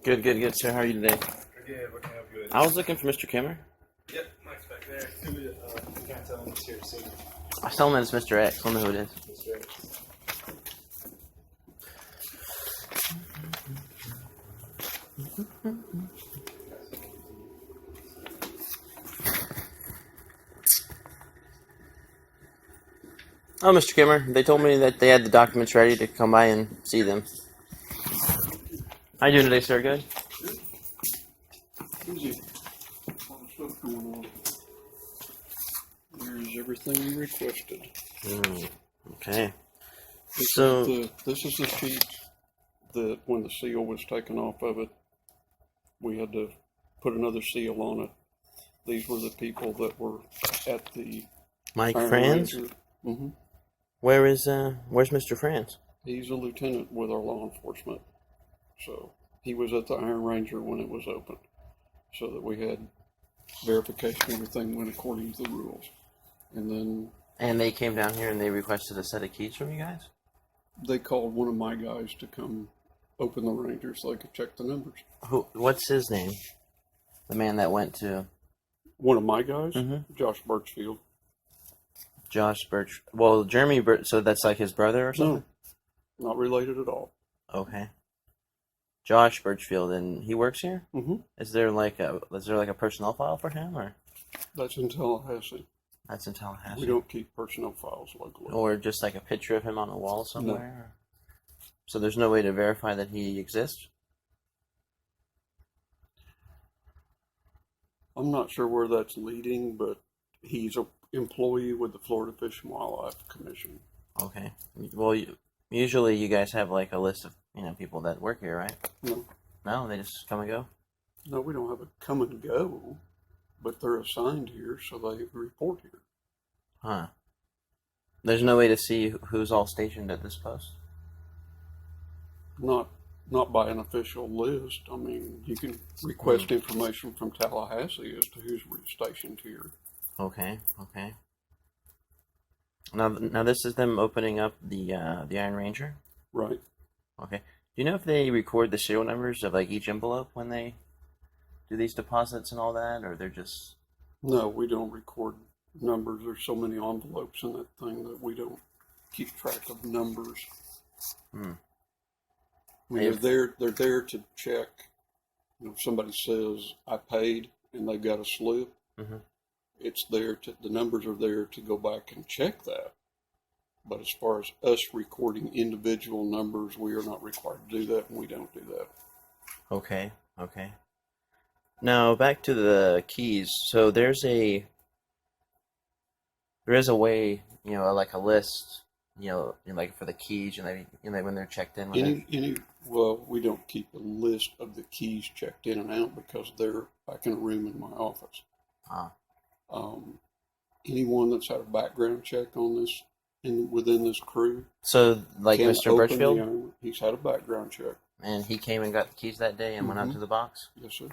Good, good, good, sir. How are you today? Good, what can I help you with? I was looking for Mr. Kimmer. Yep, Mike's back there. You can't tell him he's here to see me. I tell him that it's Mr. X. I don't know who it is. Mr. X. Oh, Mr. Kimmer. They told me that they had the documents ready to come by and see them. How you doing today, sir? Good? Easy. A lot of stuff going on. There's everything you requested. Okay. This So- this is the sheet that when the seal was taken off of it, we had to put another seal on it. These were the people that were at the Mike Iron Franz? Ranger. Mm-hmm. Where's Mr. Franz? He's a lieutenant with our law enforcement. So he was at the Iron Ranger when it was opened. So that we had verification everything went according to the rules. And then And they came down here and they requested a set of keys from you guys? they called one of my guys to come open the Ranger so they could check the numbers. What's his name? The man that went to One of my guys, Mhm. Josh Birchfield. Josh Birch. Well, Jeremy Birch, so that's like his brother or something? No, not related at all. Okay. Josh Birchfield, and he works here? Mm-hmm. Is there like a personnel file for him, or That's in Tallahassee. that's in Tallahassee? We don't keep personnel files locally. Or just like a picture of him on a wall somewhere? So there's no way to verify that he exists? I'm not sure where that's leading, but he's an employee with the Florida Fish and Wildlife Commission. Okay. Well, usually you guys have like a list of people that work here, right? No, No, they just come and go. no, we don't have a come and go, but they're assigned here, so they report here. Huh. There's no way to see who's all stationed at this post. Not by an official list. I mean, you can request information from Tallahassee as to who's stationed here. Okay. Okay. Now this is them opening up the Iron Ranger. Right. Okay. Do you know if they record the serial numbers of like each envelope when they do these deposits and all that, or they're just? No, we don't record numbers. There's so many envelopes in that thing that we don't keep track of numbers. I mean, they're there to check. If somebody says I paid and they've got a slip, it's there to, the numbers are there to go back and check that. But as far as us recording individual numbers, we are not required to do that, and we don't do that. Okay. Okay. Now back to the keys. So there is a way, like a list, like for the keys, when they're checked in. Well, we don't keep a list of the keys checked in and out because they're back in a room in my office. Anyone that's had a background check on this within this crew. So like can Mr. open Birchfield, he's had a background check. and he came and got the keys that day and went out to the box. Yes, sir.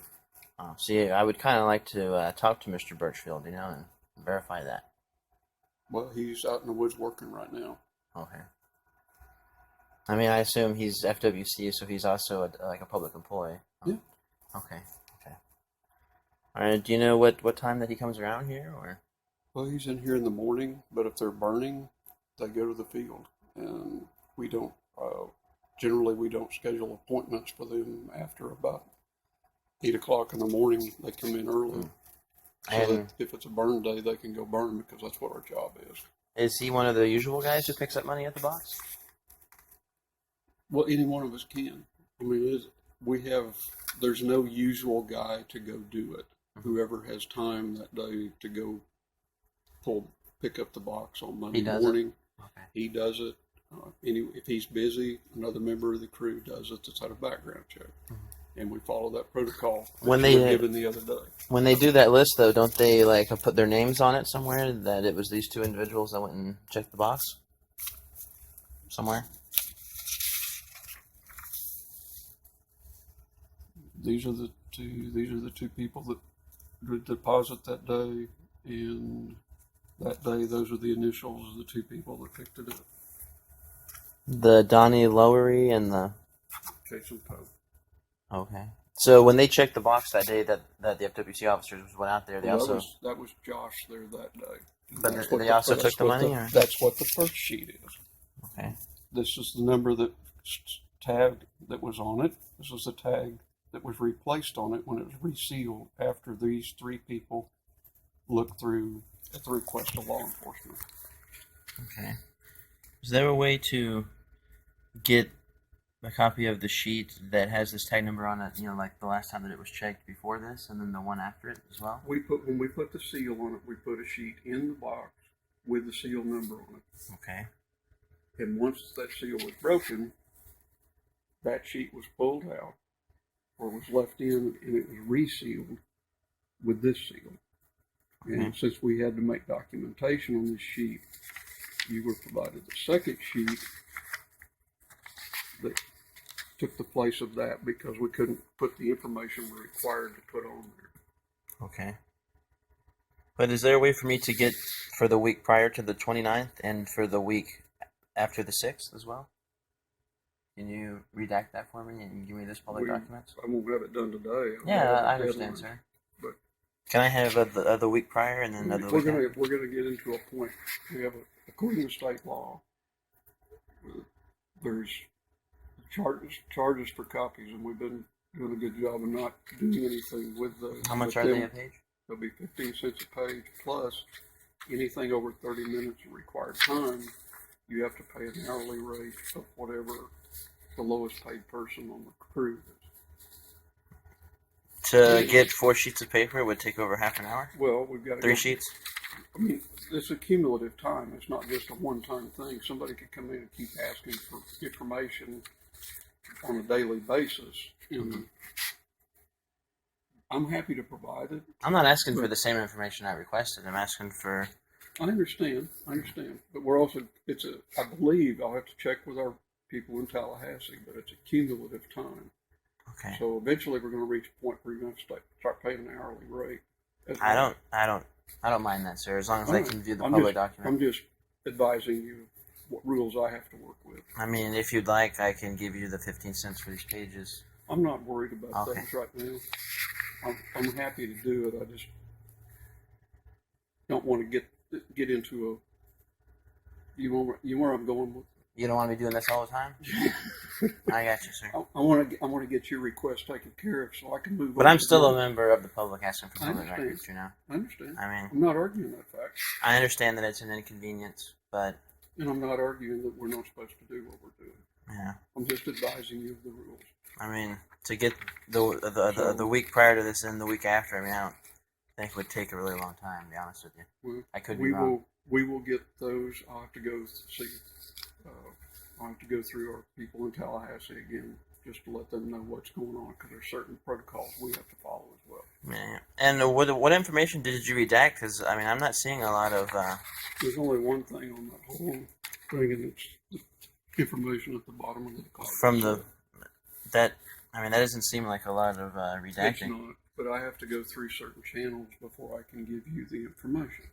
See, I would kind of like to talk to Mr. Birchfield, and verify that. Well, he's out in the woods working right now. Okay. I mean, I assume he's FWC, so he's also like a public employee. Yeah. Okay. Okay. All right. Do you know what time that he comes around here, or? Well, he's in here in the morning, but if they're burning, they go to the field, and we don't. Generally, we don't schedule appointments for them after about 8 o'clock in the morning. They come in early, so that if it's a burn day, they can go burn because that's what our job is. Is he one of the usual guys who picks up money at the box? Well, any one of us can. I mean, there's no usual guy to go do it. Whoever has time that day to go pick up the box on Monday morning, he does it. If he's busy, another member of the crew does it. It's at a background check, and we follow that protocol When we they were given the other day. When they do that list, though, don't they like put their names on it somewhere that it was these two individuals that went and checked the box somewhere? These are the two people that would deposit that day, and that day those are the initials of the two people that picked it up. The Donnie Lowery and the... Cecil Pope. Okay. So when they checked the box that day that the FWC officers went out there, they Well, also that was Josh there that day. but That's they what also took the money. Or? That's what the first sheet is. Okay. This is the number that tag that was on it. This is the tag that was replaced on it when it was resealed after these 3 people looked through at the request of law enforcement. Okay. Is there a way to get a copy of the sheet that has this tag number on it, you know, like the last time that it was checked before this, and then the one after it as well? When we put the seal on it, we put a sheet in the box with the seal number on it. Okay. And once that seal was broken, that sheet was pulled out or was left in, and it was resealed with this seal. Okay. And since we had to make documentation on this sheet, you were provided the second sheet that took the place of that because we couldn't put the information we're required to put on there. Okay. But is there a way for me to get for the week prior to the 29th and for the week after the 6th as well? Can you redact that for me and give me this public documents? I won't have it done today. Yeah, I understand, sir. But can I have the week prior and then the week after? We're gonna get into a point. We have according to state law, there's charges for copies, and we've been doing a good job of not doing anything with those. How much are they a page? They'll be 15 cents a page, plus anything over 30 minutes of required time, you have to pay an hourly rate of whatever the lowest paid person on the crew is. To get 4 sheets of paper, it would take over half an hour? Well, we've got 3 sheets? I mean, it's a cumulative time. It's not just a one-time thing. Somebody could come in and keep asking for information on a daily basis. And I'm happy to provide it. I'm not asking for the same information I requested. I'm asking for... I understand. But we're also, I believe, I'll have to check with our people in Tallahassee, but it's a cumulative time. Okay. So eventually we're going to reach a point where you're going to start paying an hourly rate. I don't mind that, sir, as long as I can view the public document. I'm just advising you what rules I have to work with. I mean, if you'd like, I can give you the 15 cents for these pages. I'm not worried about Okay. things right now. I'm happy to do it. I just don't want to get into a. You know where I'm going with. You don't want to be doing this all the time? I got you, sir. I want to get your request taken care of so I can move on. But I'm still a member of the public asking for public records, you know? I understand. I mean, I'm not arguing that fact. I understand that it's an inconvenience, but... And I'm not arguing that we're not supposed to do what we're doing. Yeah. I'm just advising you of the rules. I mean, to get the week prior to this and the week after, I mean, I don't think it would take a really long time, to be honest with you. Well, I could be wrong. We will get those. I'll have to go see. I'll have to go through our people in Tallahassee again just to let them know what's going on because there's certain protocols we have to follow as well. Yeah. And what information did you redact? Because, I mean, I'm not seeing a lot of... There's only one thing on that whole thing, and it's the information at the bottom of the document. From the... That doesn't seem like a lot of redacting. It's not, but I have to go through certain channels before I can give you the information.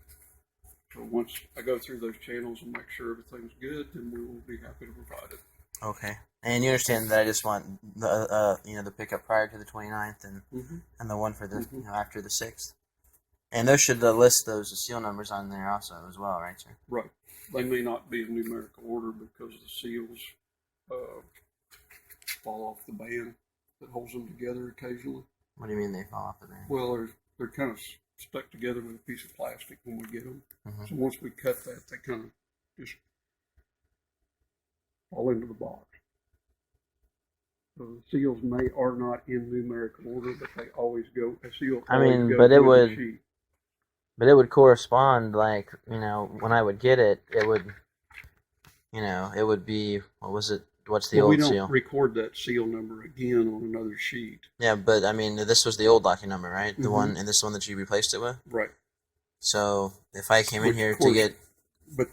So once I go through those channels and make sure everything's good, then we will be happy to provide it. Okay. And you understand that I just want the pickup prior to the 29th and the one for the after the 6th. And those should list those seal numbers on there also as well, right, sir? Right. They may not be in numerical order because the seals fall off the band that holds them together occasionally. What do you mean they fall off the band? Well, they're kind of stuck together with a piece of plastic when we get them. So once we cut that, they kind of just fall into the box. So the seals are not in numerical order, but they always go. A seal. I mean, goes but it with would. the sheet. But it would correspond, like, when I would get it, it would, it would be, what was it? What's the old seal? We don't record that seal number again on another sheet. Yeah, but, I mean, this was the old document number, right? The one, and this is the one that you replaced it with? Right. So, if I came in here to get... But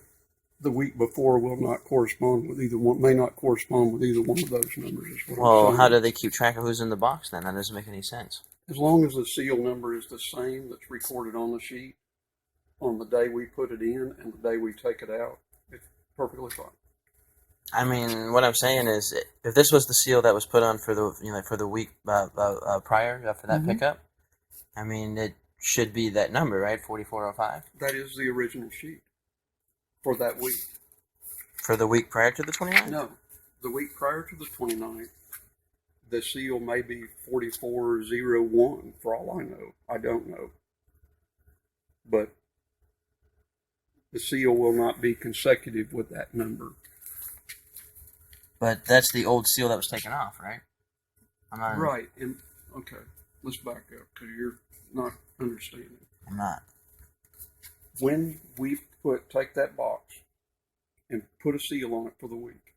the week before will not correspond with either one, may not correspond with either one of those numbers. Well, how do they keep track of who's in the box then? That doesn't make any sense. As long as the seal number is the same that's recorded on the sheet on the day we put it in and the day we take it out, it's perfectly fine. I mean, what I'm saying is, if this was the seal that was put on for the for the week prior after that pickup, I mean, it should be that number, right? 4405 That is the original sheet for that week. for the week prior to the 29th. No, the week prior to the 29th, the seal may be 4401 for all I know. I don't know. But the seal will not be consecutive with that number. But that's the old seal that was taken off, right? I'm not. Right. And okay, let's back up because you're not understanding. I'm not. When we take that box and put a seal on it for the week,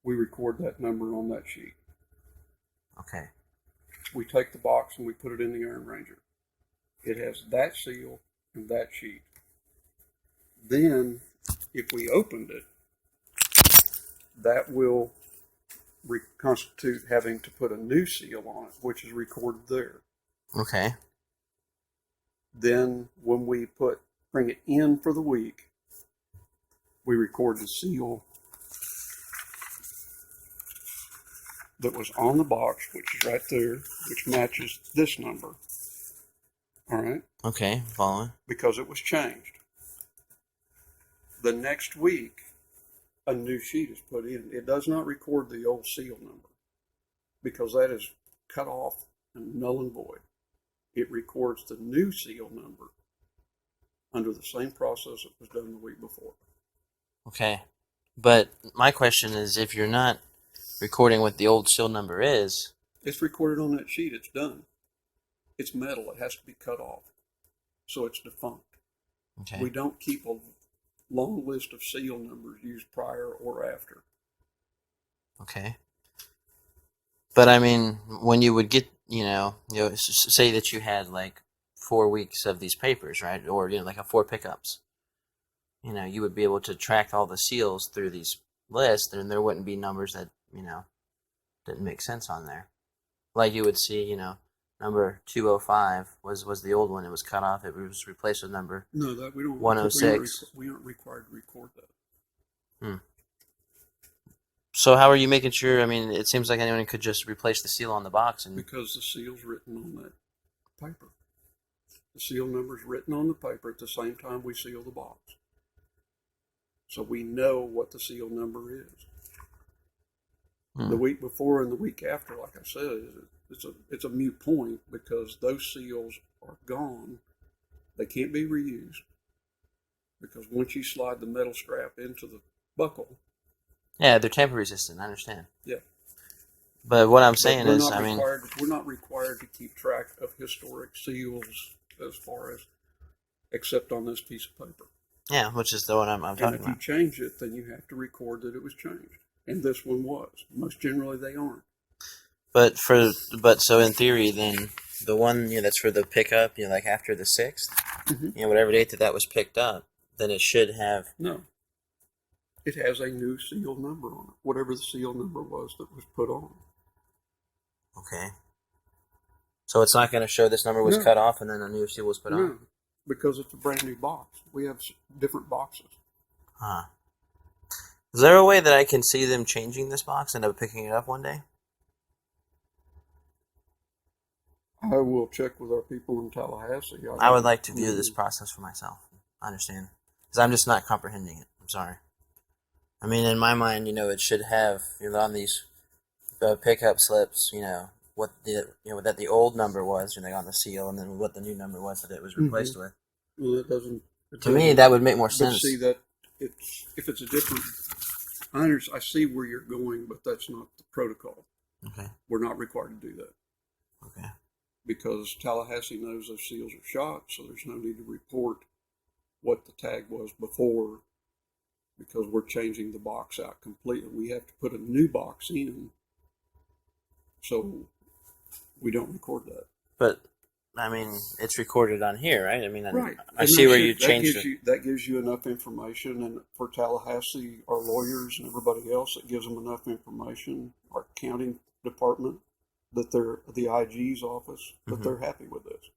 we record that number on that sheet. Okay. We take the box and we put it in the Iron Ranger. It has that seal and that sheet. Then, if we opened it, that will constitute having to put a new seal on it, which is recorded there. Okay. Then, when we bring it in for the week, we record the seal that was on the box, which is right there, which matches this number. All right? Okay, following. Because it was changed. The next week, a new sheet is put in. It does not record the old seal number because that is cut off and null and void. It records the new seal number under the same process that was done the week before. Okay. But my question is, if you're not recording what the old seal number is... It's recorded on that sheet. It's done. It's metal. It has to be cut off. So it's defunct. Okay. We don't keep a long list of seal numbers used prior or after. Okay. But I mean, when you would get, say that you had like 4 weeks of these papers, right? Or, like 4 pickups. You would be able to track all the seals through these lists, and there wouldn't be numbers that, didn't make sense on there. Like you would see, number 205 was the old one. It was cut off. It was replaced with number No, we don't. 106. We aren't required to record that. So how are you making sure? I mean, it seems like anyone could just replace the seal on the box and... Because the seal's written on that paper. The seal number's written on the paper at the same time we seal the box. So we know what the seal number is. The week before and the week after, like I said, it's a moot point because those seals are gone. They can't be reused because once you slide the metal strap into the buckle. Yeah, they're tamper resistant. I understand. Yeah. But what I'm saying is, we're not required to keep track of historic seals as far as, except on this piece of paper. Yeah, which is the one I'm talking about. And if you change it, then you have to record that it was changed. And this one was. Most generally, they aren't. But so in theory, then the one that's for the pickup, like after the 6th, whatever date that was picked up, then it should have. No. It has a new seal number on it, whatever the seal number was that was put on. Okay. So it's not going to show this number was cut off and then a new seal was put on? No, because it's a brand new box. We have different boxes. Huh. Is there a way that I can see them changing this box and picking it up one day? I will check with our people in Tallahassee. I would like to view this process for myself. I understand. Because I'm just not comprehending it. I'm sorry. I mean, in my mind, it should have, on these pickup slips, what that the old number was, on the seal, and then what the new number was that it was replaced with. Well, it doesn't. To me, that would make more But sense. see that if it's a different. I see where you're going, but that's not the protocol. Okay. We're not required to do that. Okay. Because Tallahassee knows those seals are shot, so there's no need to report what the tag was before, because we're changing the box out completely. We have to put a new box in, so we don't record that. But I mean, it's recorded on here, right? I mean, right. I see where you changed it. That gives you enough information, and for Tallahassee, our lawyers and everybody else, it gives them enough information. Our accounting department, that they're the IG's office, that they're happy with this.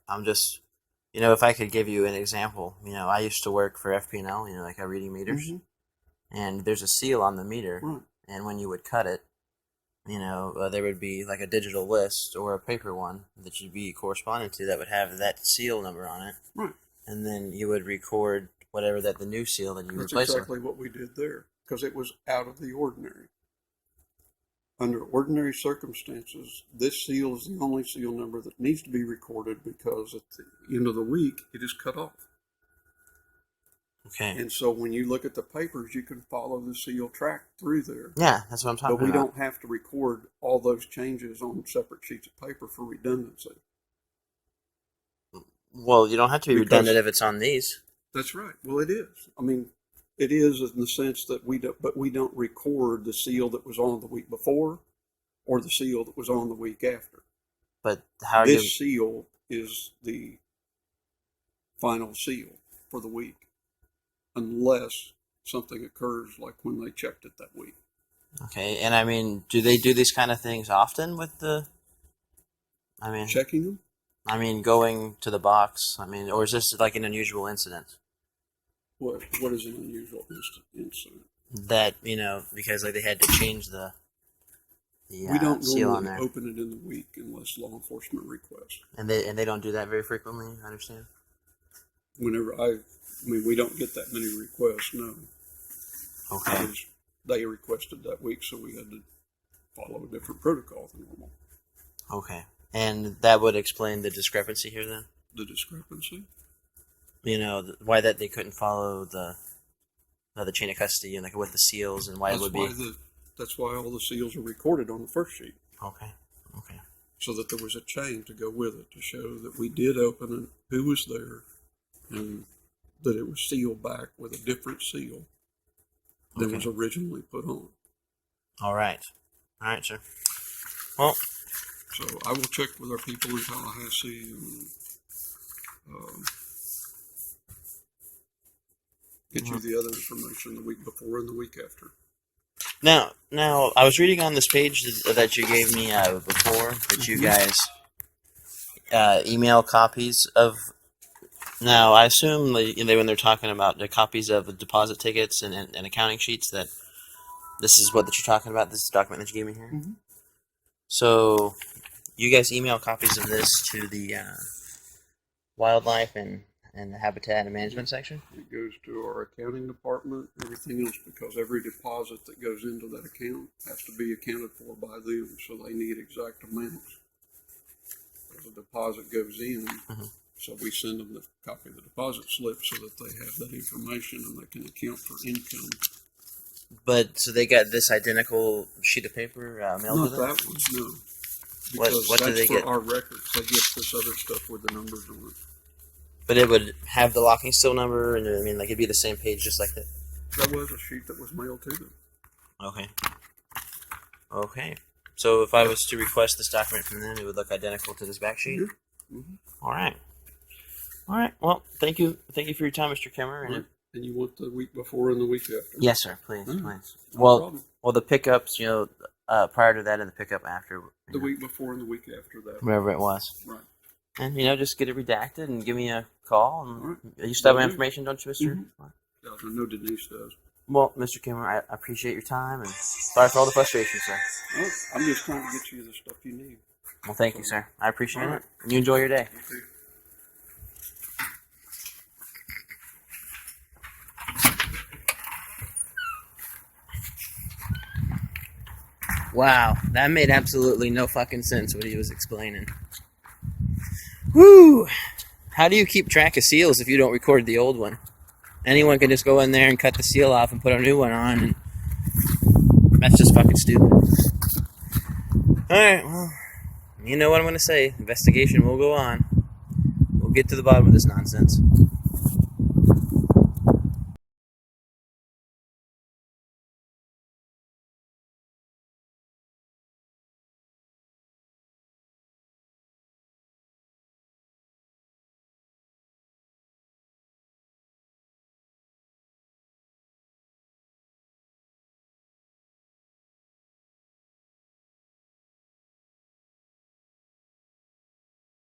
I'm just You know, if I could give you an example, you know, I used to work for FP&L, you know, like reading meters, and there's a seal on the meter, Right. and when you would cut it, you know, there would be like a digital list or a paper one that you'd be corresponding to that would have that seal number on it, Right. and then you would record whatever the new seal that you That's replaced exactly what we did there, because it was out of the ordinary. Under ordinary circumstances, this seal is the only seal number that needs to be recorded, because at the end of the week, it is cut off. Okay. And so when you look at the papers, you can follow the seal track through there. Yeah, that's what I'm talking But we about. don't have to record all those changes on separate sheets of paper for redundancy. Well, you don't have to be Because- redundant if it's on these. That's right. Well, it is. I mean, it is in the sense that we don't record the seal that was on the week before or the seal that was on the week after. But how are This you? seal is the final seal for the week, unless something occurs like when they checked it that week. Okay, and I mean, do they do these kind of things often with the? I mean, Checking them? going to the box. I mean, or is this like an unusual incident What is an unusual incident? that, you know, because like they had to change the We don't seal on normally there, open it in the week unless law enforcement requests. and they don't do that very frequently. I understand. I mean, we don't get that many requests, no. Okay. Because they requested that week, so we had to follow a different protocol than normal. Okay, and that would explain the discrepancy here then. The discrepancy? You know, why that they couldn't follow the chain of custody and like with the seals, and why it would be. That's why all the seals are recorded on the first sheet, Okay. Okay. so that there was a chain to go with it to show that we did open it, who was there, and that it was sealed back with a different seal than was originally put on. All right. All right, sir. Well, So I will check with our people in Tallahassee and get you the other information the week before and the week after. now, I was reading on this page that you gave me before that you guys email copies of. Now, I assume when they're talking about the copies of the deposit tickets and accounting sheets, that this is what that you're talking about. This is the document that you gave me here. Mm-hmm. So, you guys email copies of this to the wildlife and the habitat and management section. It goes to our accounting department, everything else, because every deposit that goes into that account has to be accounted for by them, so they need exact amounts. As a deposit goes in, so we send them the copy of the deposit slip so that they have that information and they can account for income. But so they got this identical sheet of paper mailed Not to them? that one, no. What Because do that's they for get? our records. They get this other stuff with the numbers on it. But it would have the locking seal number, and I mean, like it'd be the same page, just like that. That was a sheet that was mailed to them. Okay. Okay. So if I was to request this document from them, it would look identical to this back sheet. All right. All right. Well, thank you for your time, Mr. Kimmer. And And you want the week before and the week after? yes, sir. Please, please. No problem. Well, the pickups, you know, prior to that and the pickup after. The week before and the week after that. Wherever it was. Right. And, you know, just get it redacted and give me a call. And All right. you still have my Will do. information, don't you, mister? Yeah, I know Denise does. Well, Mr. Kimmer, I appreciate your time, and sorry for all the frustration, sir. Well, I'm just trying to get you the stuff you need. Well, thank you, sir. I appreciate All right. it. And you enjoy your day. You too. Wow, that made absolutely no fucking sense what he was explaining. Woo! How do you keep track of seals if you don't record the old one? Anyone can just go in there and cut the seal off and put a new one on, and that's just fucking stupid. Alright, well, you know what I'm gonna say. Investigation will go on. We'll get to the bottom of this nonsense.